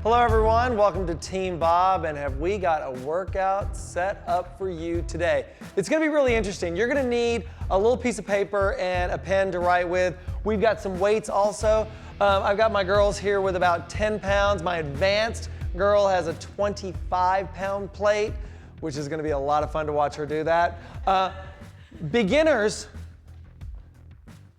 Hello everyone, welcome to Team Bob, and have we got a workout set up for you today. It's gonna be really interesting. You're gonna need a little piece of paper and a pen to write with. We've got some weights also. I've got my girls here with about 10 pounds. My advanced girl has a 25-pound plate, which is gonna be a lot of fun to watch her do that. Beginners,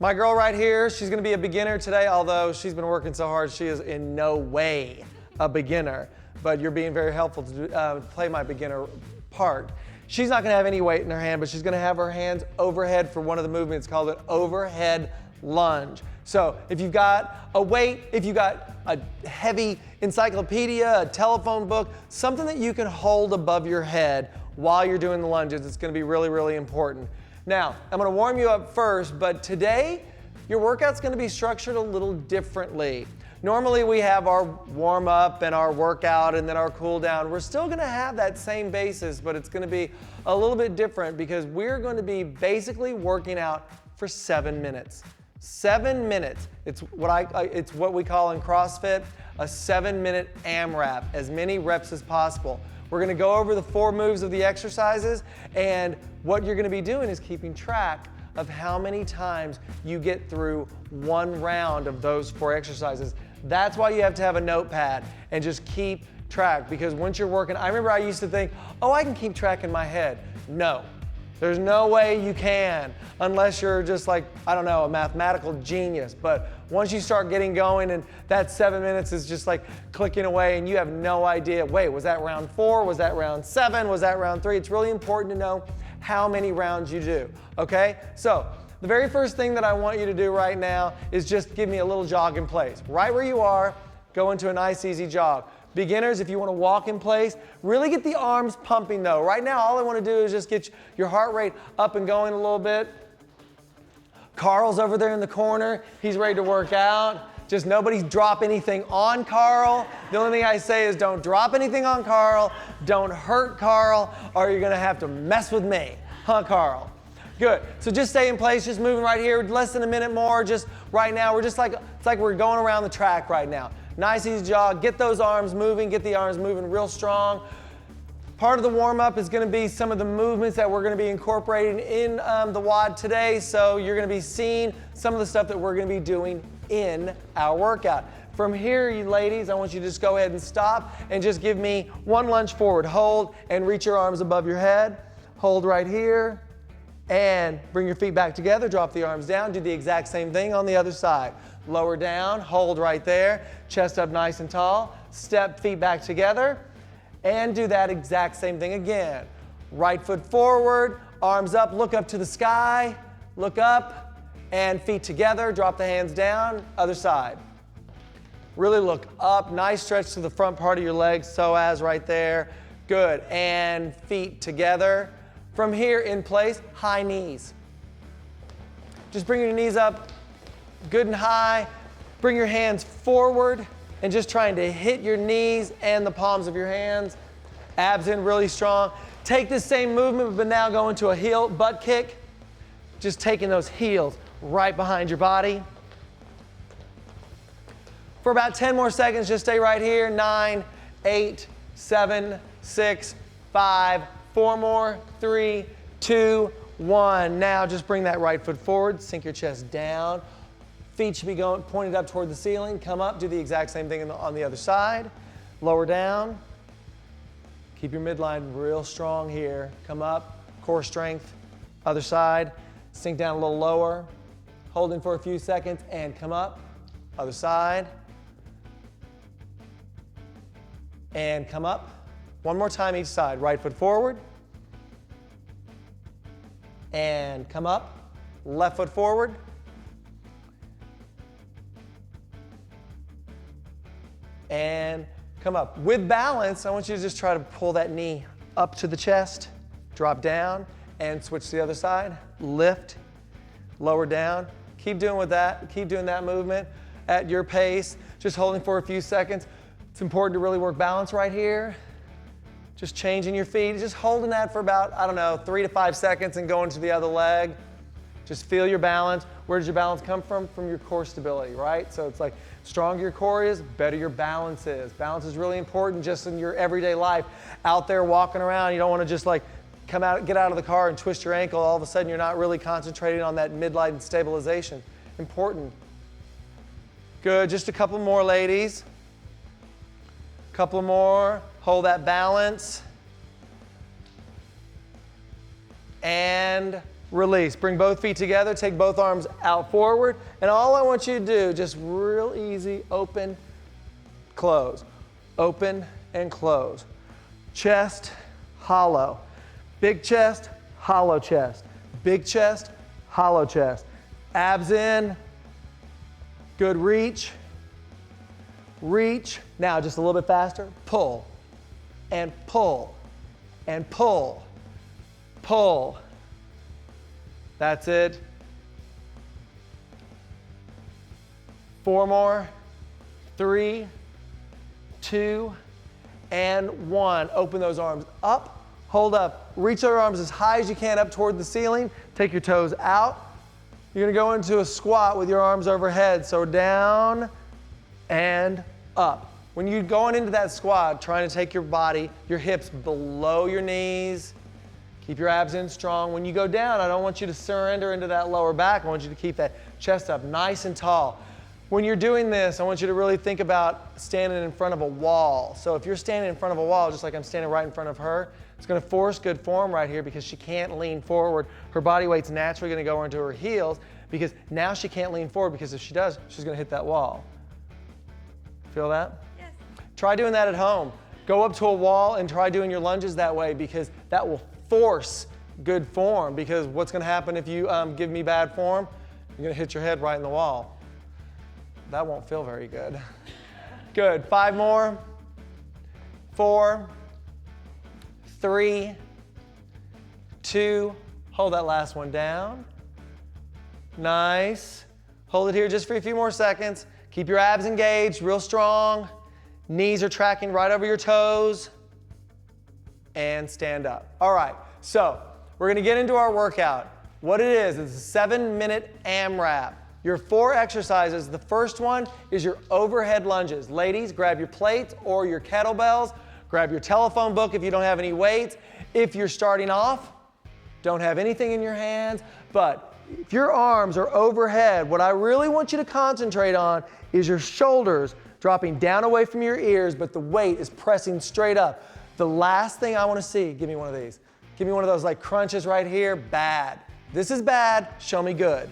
my girl right here, she's gonna be a beginner today, although she's been working so hard, she is in no way a beginner, but you're being very helpful to play my beginner part. She's not gonna have any weight in her hand, but she's gonna have her hands overhead for one of the movements called an overhead lunge. So if you've got a weight, if you've got a heavy encyclopedia, a telephone book, something that you can hold above your head while you're doing the lunges, it's gonna be really, really important. Now, I'm gonna warm you up first, but today, your workout's gonna be structured a little differently. Normally we have our warm up and our workout and then our cool down. We're still gonna have that same basis, but it's gonna be a little bit different because we're going to be basically working out for 7 minutes. 7 minutes. It's what we call in CrossFit a 7-minute AMRAP, as many reps as possible. We're gonna go over the 4 moves of the exercises, and what you're gonna be doing is keeping track of how many times you get through one round of those 4 exercises. That's why you have to have a notepad and just keep track, because once you're working, I remember I used to think, oh, I can keep track in my head. No, there's no way you can, unless you're just like, I don't know, a mathematical genius. But once you start getting going and that 7 minutes is just like clicking away and you have no idea, wait, was that round 4? Was that round 7? Was that round 3? It's really important to know how many rounds you do, okay? So the very first thing that I want you to do right now is just give me a little jog in place. Right where you are, go into a nice easy jog. Beginners, if you want to walk in place, really get the arms pumping though. Right now, all I want to do is just get your heart rate up and going a little bit. Carl's over there in the corner. He's ready to work out. Just nobody drop anything on Carl. The only thing I say is don't drop anything on Carl, don't hurt Carl, or you're gonna have to mess with me. Huh, Carl? Good, so just stay in place, just moving right here, less than a minute more, just right now. We're just like, it's like we're going around the track right now. Nice easy jog, get those arms moving, get the arms moving real strong. Part of the warm-up is going to be some of the movements that we're going to be incorporating in the WOD today, so you're going to be seeing some of the stuff that we're going to be doing in our workout. From here, you ladies, I want you to just go ahead and stop and just give me 1 lunge forward. Hold and reach your arms above your head. Hold right here and bring your feet back together. Drop the arms down. Do the exact same thing on the other side. Lower down, hold right there. Chest up nice and tall. Step feet back together and do that exact same thing again. Right foot forward, arms up, look up to the sky. Look up and feet together. Drop the hands down. Other side. Really look up, nice stretch to the front part of your legs, psoas right there. Good, and feet together. From here in place, high knees. Just bring your knees up good and high. Bring your hands forward and just trying to hit your knees and the palms of your hands. Abs in really strong. Take this same movement, but now go into a heel butt kick. Just taking those heels right behind your body. For about 10 more seconds, just stay right here. 9, 8, 7, 6, 5, 4 more, 3, 2, 1. Now just bring that right foot forward, sink your chest down. Feet should be going pointed up toward the ceiling. Come up, do the exact same thing on the other side. Lower down. Keep your midline real strong here. Come up, core strength. Other side, sink down a little lower. Hold in for a few seconds and come up. Other side. And come up. One more time each side. Right foot forward. And come up. Left foot forward. And come up. With balance, I want you to just try to pull that knee up to the chest, drop down, and switch to the other side. Lift, lower down. Keep doing with that. Keep doing that movement at your pace. Just holding for a few seconds. It's important to really work balance right here. Just changing your feet, just holding that for about, I don't know, 3 to 5 seconds and going to the other leg. Just feel your balance. Where does your balance come from? From your core stability, right? So it's like, stronger your core is, better your balance is. Balance is really important just in your everyday life. Out there walking around, you don't want to just like get out of the car and twist your ankle. All of a sudden, you're not really concentrating on that midline stabilization. Important. Good, just a couple more, ladies. Couple more, hold that balance. And release. Bring both feet together, take both arms out forward, and all I want you to do, just real easy, open, close. Open and close. Chest, hollow. Big chest, hollow chest. Big chest, hollow chest. Abs in. Good reach. Reach. Now just a little bit faster. Pull and pull and pull. Pull. That's it. 4 more. 3, 2, and 1. Open those arms up. Hold up. Reach your arms as high as you can up toward the ceiling. Take your toes out. You're going to go into a squat with your arms overhead. So down and up. When you're going into that squat, trying to take your body, your hips below your knees. Keep your abs in strong. When you go down, I don't want you to surrender into that lower back. I want you to keep that chest up nice and tall. When you're doing this, I want you to really think about standing in front of a wall. So if you're standing in front of a wall, just like I'm standing right in front of her, it's going to force good form right here because she can't lean forward. Her body weight's naturally going to go into her heels because now she can't lean forward because if she does, she's going to hit that wall. Feel that? Yes. Try doing that at home. Go up to a wall and try doing your lunges that way because that will force good form because what's going to happen if you give me bad form? You're going to hit your head right in the wall. That won't feel very good. Good. 5 more. 4, 3, 2. Hold that last one down. Nice. Hold it here just for a few more seconds. Keep your abs engaged, real strong. Knees are tracking right over your toes. And stand up. All right, so we're going to get into our workout. What it is a 7-minute AMRAP. Your 4 exercises. The first one is your overhead lunges. Ladies, grab your plates or your kettlebells. Grab your telephone book if you don't have any weights. If you're starting off, don't have anything in your hands. But if your arms are overhead, what I really want you to concentrate on is your shoulders dropping down away from your ears, but the weight is pressing straight up. The last thing I want to see, give me one of these. Give me one of those like crunches right here. Bad. This is bad. Show me good.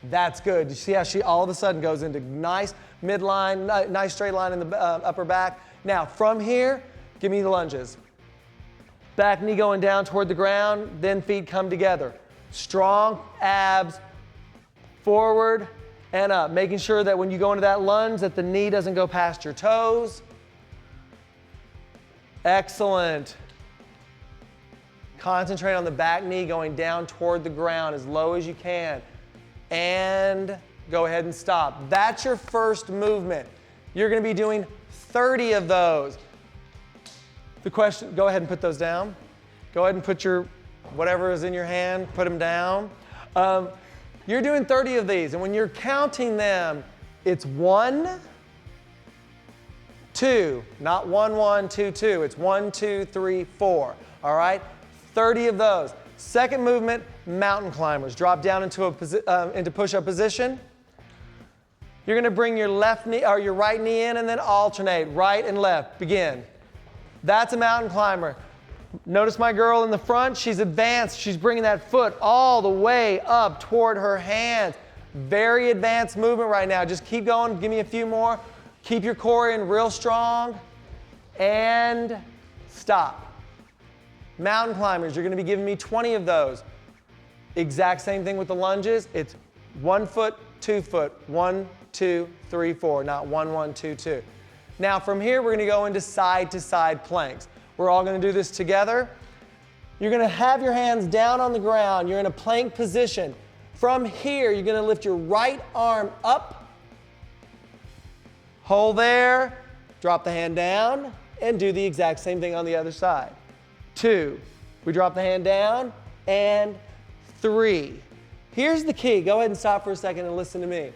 That's good. You see how she all of a sudden goes into nice midline, nice straight line in the upper back. Now from here, give me the lunges. Back knee going down toward the ground, then feet come together. Strong abs, forward and up. Making sure that when you go into that lunge that the knee doesn't go past your toes. Excellent. Concentrate on the back knee going down toward the ground as low as you can. And go ahead and stop. That's your first movement. You're going to be doing 30 of those. The question, go ahead and put those down. Go ahead and put your, whatever is in your hand, put them down. You're doing 30 of these, and when you're counting them, it's 1, 2, not 1, 1, 2, 2. It's 1, 2, 3, 4. All right? 30 of those. Second movement, mountain climbers. Drop down into push-up position. You're going to bring your left knee or your right knee in and then alternate right and left. Begin. That's a mountain climber. Notice my girl in the front. She's advanced. She's bringing that foot all the way up toward her hands. Very advanced movement right now. Just keep going. Give me a few more. Keep your core in real strong. And stop. Mountain climbers, you're going to be giving me 20 of those. Exact same thing with the lunges. It's 1 foot, 2 foot, 1, 2, 3, 4, not 1, 1, 2, 2. Now from here, we're going to go into side-to-side planks. We're all going to do this together. You're going to have your hands down on the ground. You're in a plank position. From here, you're going to lift your right arm up. Hold there. Drop the hand down and do the exact same thing on the other side. 2. We drop the hand down and 3. Here's the key. Go ahead and stop for a second and listen to me.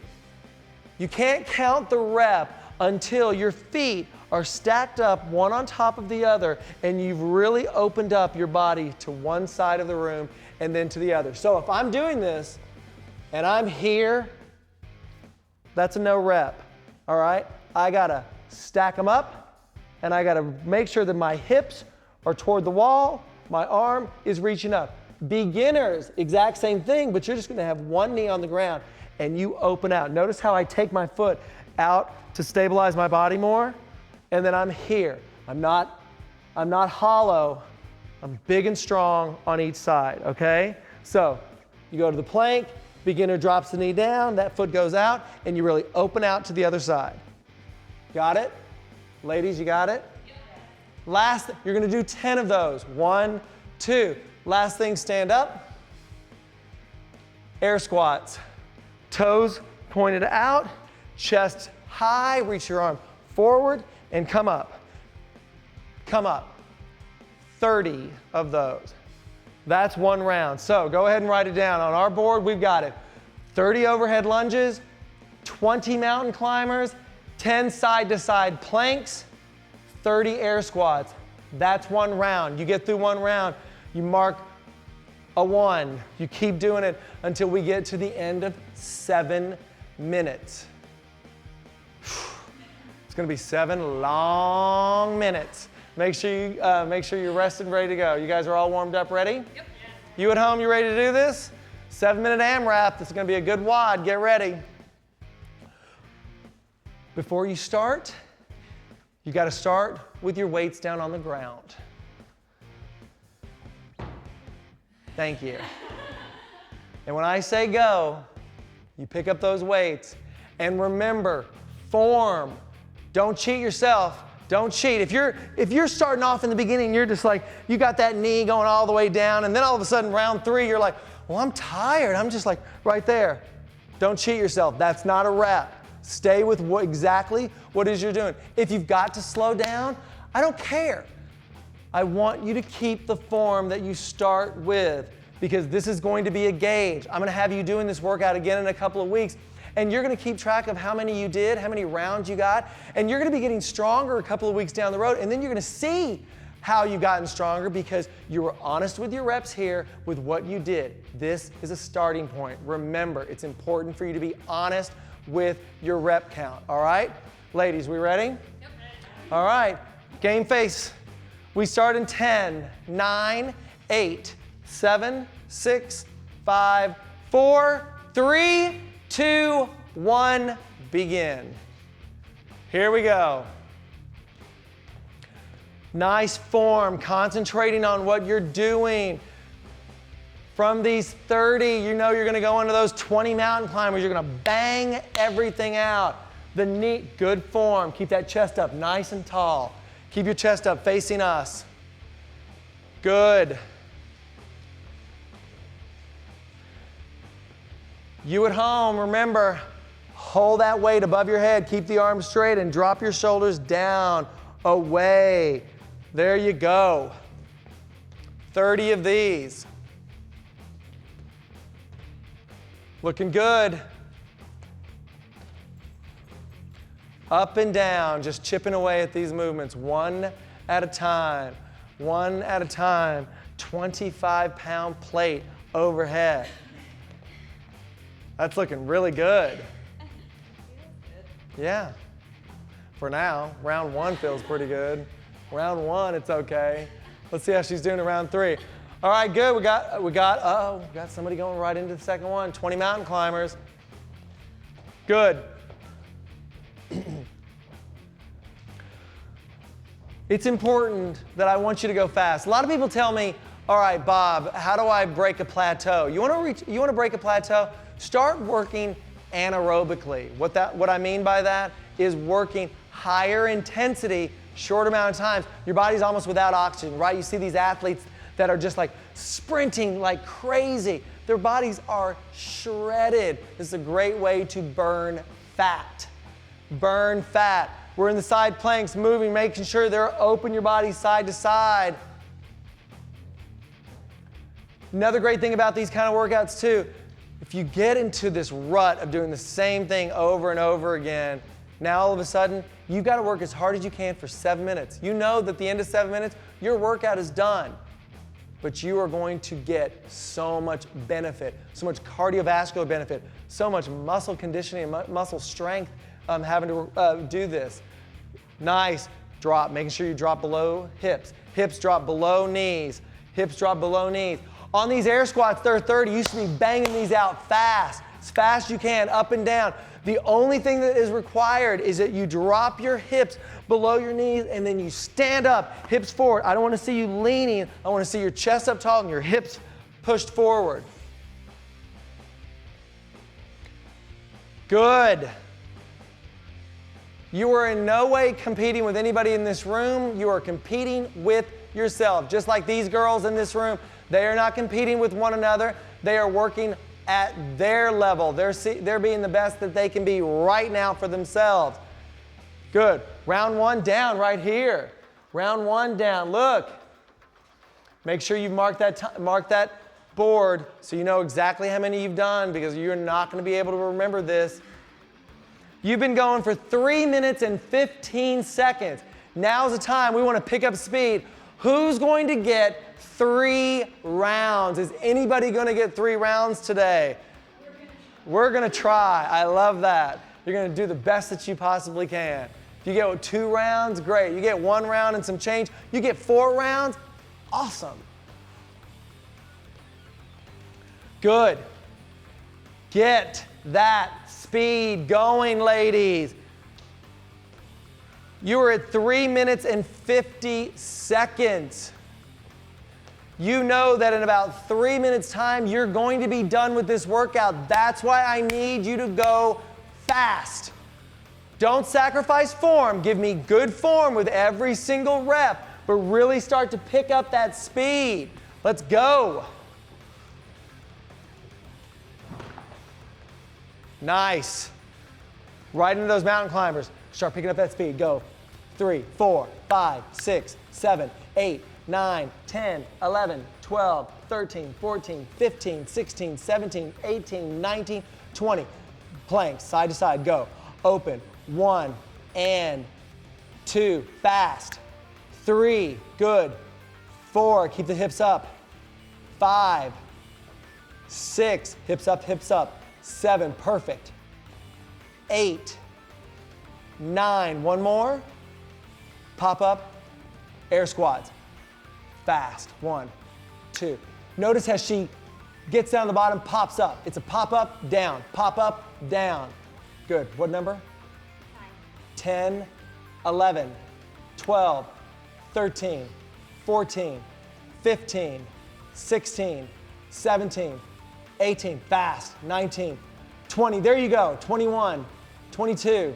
You can't count the rep until your feet are stacked up one on top of the other and you've really opened up your body to one side of the room and then to the other. So if I'm doing this and I'm here, that's a no rep, all right? I gotta stack them up and I gotta make sure that my hips are toward the wall, my arm is reaching up. Beginners, exact same thing, but you're just gonna have one knee on the ground and you open out. Notice how I take my foot out to stabilize my body more, and then I'm here. I'm not hollow, I'm big and strong on each side, okay? So you go to the plank, beginner drops the knee down, that foot goes out, and you really open out to the other side. Got it? Ladies, you got it? Last, you're gonna do 10 of those. 1, 2. Last thing, stand up. Air squats. Toes pointed out, chest high, reach your arm forward, and come up. Come up. 30 of those. That's one round. So go ahead and write it down. On our board, we've got it. 30 overhead lunges, 20 mountain climbers, 10 side-to-side planks, 30 air squats. That's one round. You get through one round, you mark a 1. You keep doing it until we get to the end of 7 minutes. It's gonna be 7 long minutes. Make sure you're rested and ready to go. You guys are all warmed up, ready? Yep. You at home, you ready to do this? 7-minute AMRAP. This is gonna be a good WOD. Get ready. Before you start, you gotta start with your weights down on the ground. Thank you. And when I say go, you pick up those weights. And remember, form. Don't cheat yourself. Don't cheat. If you're starting off in the beginning, you're just like, you got that knee going all the way down, and then all of a sudden, round 3, you're like, well, I'm tired. I'm just like right there. Don't cheat yourself. That's not a rep. Stay with exactly what it is you're doing. If you've got to slow down, I don't care. I want you to keep the form that you start with, because this is going to be a gauge. I'm gonna have you doing this workout again in a couple of weeks, and you're gonna keep track of how many you did, how many rounds you got, and you're gonna be getting stronger a couple of weeks down the road, and then you're gonna see how you've gotten stronger because you were honest with your reps here with what you did. This is a starting point. Remember, it's important for you to be honest with your rep count, all right? Ladies, we ready? Yep. All right, game face. We start in 10, 9, 8, 7, 6, 5, 4, 3, 2, 1, begin. Here we go. Nice form, concentrating on what you're doing. From these 30, you know you're gonna go into those 20 mountain climbers. You're gonna bang everything out. The knee, good form. Keep that chest up nice and tall. Keep your chest up facing us. Good. You at home, remember, hold that weight above your head. Keep the arms straight and drop your shoulders down, away. There you go. 30 of these. Looking good. Up and down, just chipping away at these movements, one at a time, one at a time. 25-pound plate overhead. That's looking really good. Yeah, for now. Round 1 feels pretty good. Round 1, it's okay. Let's see how she's doing in round 3. All right, good. We got somebody going right into the second one. 20 mountain climbers. Good. It's important that I want you to go fast. A lot of people tell me, all right, Bob, how do I break a plateau? You want to break a plateau? Start working anaerobically. What I mean by that is working higher intensity, short amount of times. Your body's almost without oxygen, right? You see these athletes that are just like sprinting like crazy. Their bodies are shredded. This is a great way to burn fat. Burn fat. We're in the side planks, moving, making sure they're open your body side to side. Another great thing about these kind of workouts too, If you get into this rut of doing the same thing over and over again, now all of a sudden, you've got to work as hard as you can for 7 minutes. You know that at the end of 7 minutes, your workout is done. But you are going to get so much benefit, so much cardiovascular benefit, so much muscle conditioning and muscle strength having to do this. Nice. Drop, making sure you drop below hips. Hips drop below knees. Hips drop below knees. On these air squats, they're 30. You should be banging these out fast, as fast as you can, up and down. The only thing that is required is that you drop your hips below your knees and then you stand up, hips forward. I don't want to see you leaning. I want to see your chest up tall and your hips pushed forward. Good. You are in no way competing with anybody in this room. You are competing with yourself. Just like these girls in this room, they are not competing with one another. They are working at their level. They're being the best that they can be right now for themselves. Good. Round one down right here. Round one down. Look. Make sure you mark that board so you know exactly how many you've done, because you're not going to be able to remember this. You've been going for 3 minutes and 15 seconds. Now's the time we want to pick up speed. Who's going to get 3 rounds? Is anybody going to get 3 rounds today? We're going to try. I love that. You're going to do the best that you possibly can. If you get 2 rounds, great. You get 1 round and some change. You get 4 rounds, awesome. Good. Get that speed going, ladies. You are at 3 minutes and 50 seconds. You know that in about 3 minutes time, you're going to be done with this workout. That's why I need you to go fast. Don't sacrifice form. Give me good form with every single rep, but really start to pick up that speed. Let's go. Nice. Right into those mountain climbers. Start picking up that speed. Go. 3, 4, 5, 6, 7, 8, 9, 10, 11, 12, 13, 14, 15, 16, 17, 18, 19, 20. Planks, side to side. Go. Open. 1 and 2. Fast. 3. Good. 4. Keep the hips up. 5. 6. Hips up, hips up. 7, perfect. 8, 9, 1 more. Pop up, air squats. Fast, 1, 2. Notice how she gets down the bottom, pops up. It's a pop up, down, pop up, down. Good, what number? 9. 10, 11, 12, 13, 14, 15, 16, 17, 18, fast, 19, 20, there you go, 21, 22,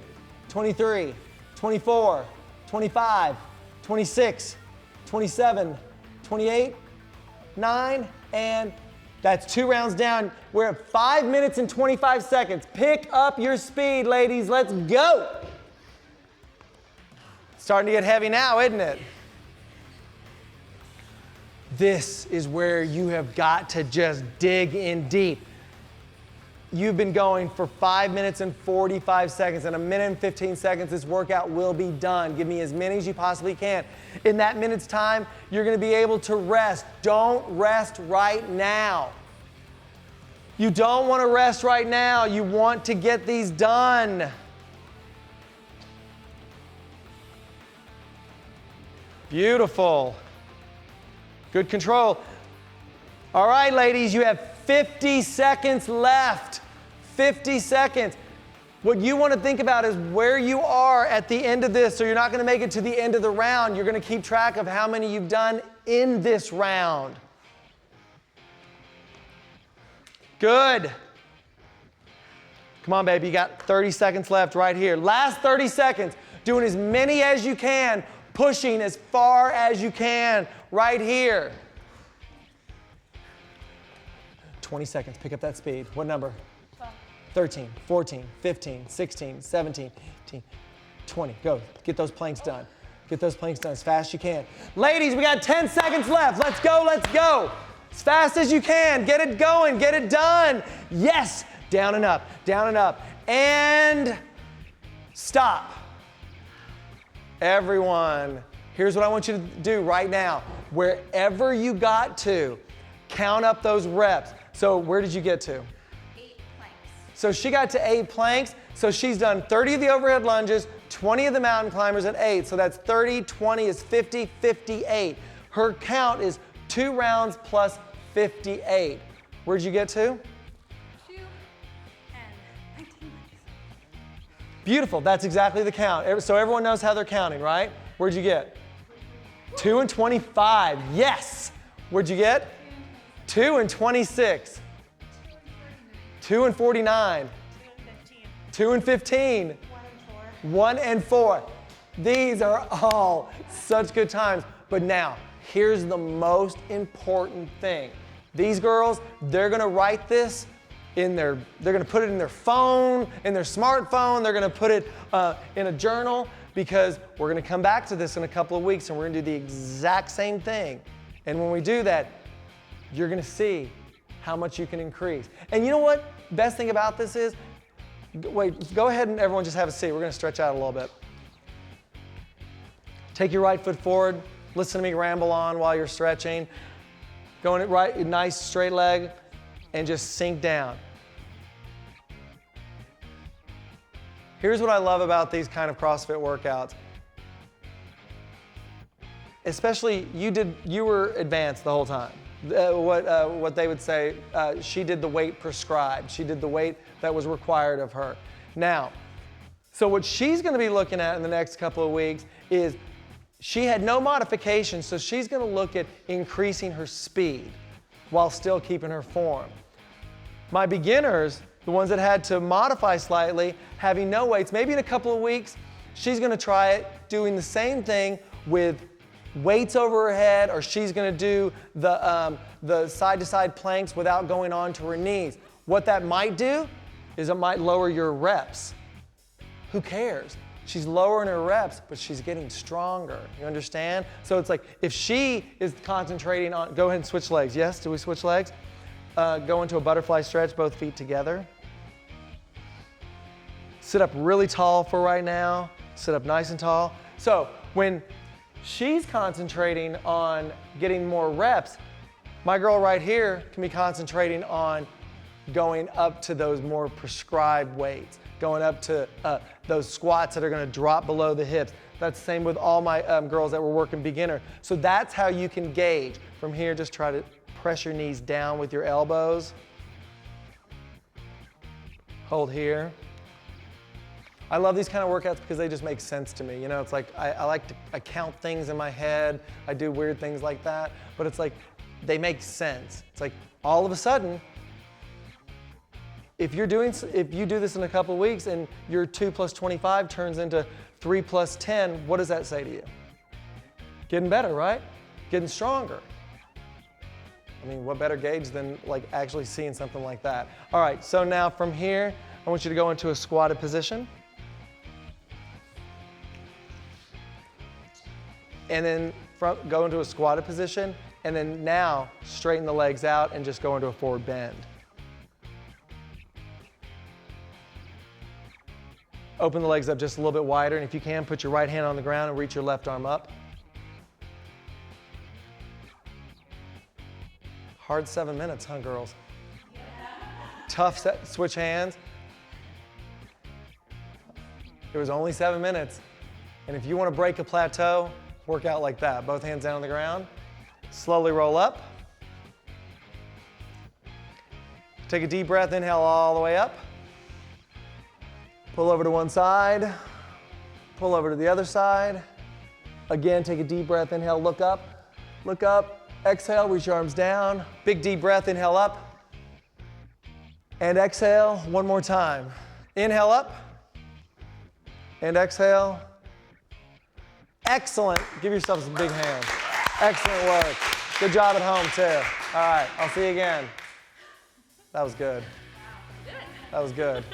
23, 24, 25, 26, 27, 28, 9, and that's 2 rounds down. We're at 5 minutes and 25 seconds. Pick up your speed, ladies, let's go. Starting to get heavy now, isn't it? This is where you have got to just dig in deep. You've been going for 5 minutes and 45 seconds. In 1 minute and 15 seconds, this workout will be done. Give me as many as you possibly can. In that minute's time, you're going to be able to rest. Don't rest right now. You don't want to rest right now. You want to get these done. Beautiful. Good control. All right, ladies, you have 50 seconds left. 50 seconds. What you want to think about is where you are at the end of this. So you're not going to make it to the end of the round. You're going to keep track of how many you've done in this round. Good. Come on, baby. You got 30 seconds left right here. Last 30 seconds. Doing as many as you can. Pushing as far as you can right here. 20 seconds, pick up that speed. What number? 12. 13, 14, 15, 16, 17, 18, 20. Go, get those planks done. Get those planks done as fast as you can. Ladies, we got 10 seconds left. Let's go, let's go. As fast as you can. Get it going. Get it done. Yes. Down and up. Down and up. And stop. Everyone, here's what I want you to do right now. Wherever you got to, count up those reps. So where did you get to? 8 planks. So she got to 8 planks. So she's done 30 of the overhead lunges, 20 of the mountain climbers, and 8. So that's 30, 20 is 50, 58. Her count is 2 rounds plus 58. Where'd you get to? 2 and 19 planks. Beautiful. That's exactly the count. So everyone knows how they're counting, right? Where'd you get? 2 and 25. Yes. Where'd you get? 2 and 26. 2 and 49. 2 and 15. 1 and 4. These are all such good times. But now, here's the most important thing. These girls, they're gonna write this they're gonna put it in their phone, in their smartphone, they're gonna put it in a journal, because we're gonna come back to this in a couple of weeks and we're gonna do the exact same thing. And when we do that, you're gonna see how much you can increase. And you know what? Best thing about this is, wait, go ahead and everyone just have a seat. We're gonna stretch out a little bit. Take your right foot forward. Listen to me ramble on while you're stretching. Going right, nice straight leg, and just sink down. Here's what I love about these kind of CrossFit workouts. Especially you were advanced the whole time. What they would say, she did the weight prescribed. She did the weight that was required of her. Now, so what she's gonna be looking at in the next couple of weeks is, she had no modifications, so she's gonna look at increasing her speed while still keeping her form. My beginners, the ones that had to modify slightly, having no weights, maybe in a couple of weeks, she's gonna try it doing the same thing with weights over her head, or she's gonna do the side-to-side planks without going on to her knees. What that might do is it might lower your reps. Who cares? She's lowering her reps, but she's getting stronger. You understand? So it's like, if she is concentrating on, go ahead and switch legs. Yes, do we switch legs? Go into a butterfly stretch, both feet together. Sit up really tall for right now. Sit up nice and tall. So when she's concentrating on getting more reps, my girl right here can be concentrating on going up to those more prescribed weights, going up to those squats that are gonna drop below the hips. That's the same with all my girls that were working beginner. So that's how you can gauge. From here, just try to press your knees down with your elbows. Hold here. I love these kind of workouts because they just make sense to me. You know, it's like, I count things in my head. I do weird things like that, but it's like, they make sense. It's like, all of a sudden, if you do this in a couple of weeks and your 2 plus 25 turns into 3 plus 10, what does that say to you? Getting better, right? Getting stronger. I mean, what better gauge than like actually seeing something like that? All right, so now from here, I want you to go into a squatted position. And then go into a squatted position, and then now straighten the legs out and just go into a forward bend. Open the legs up just a little bit wider, and if you can, put your right hand on the ground and reach your left arm up. Hard 7 minutes, huh, girls? Yeah. Tough set, switch hands. It was only 7 minutes. And if you want to break a plateau, work out like that. Both hands down on the ground. Slowly roll up. Take a deep breath, inhale all the way up. Pull over to one side, pull over to the other side. Again, take a deep breath, inhale, look up, exhale, reach your arms down. Big deep breath, inhale up, and exhale one more time. Inhale up, and exhale. Excellent, give yourselves a big hand. Excellent work. Good job at home too. All right, I'll see you again. That was good. That was good.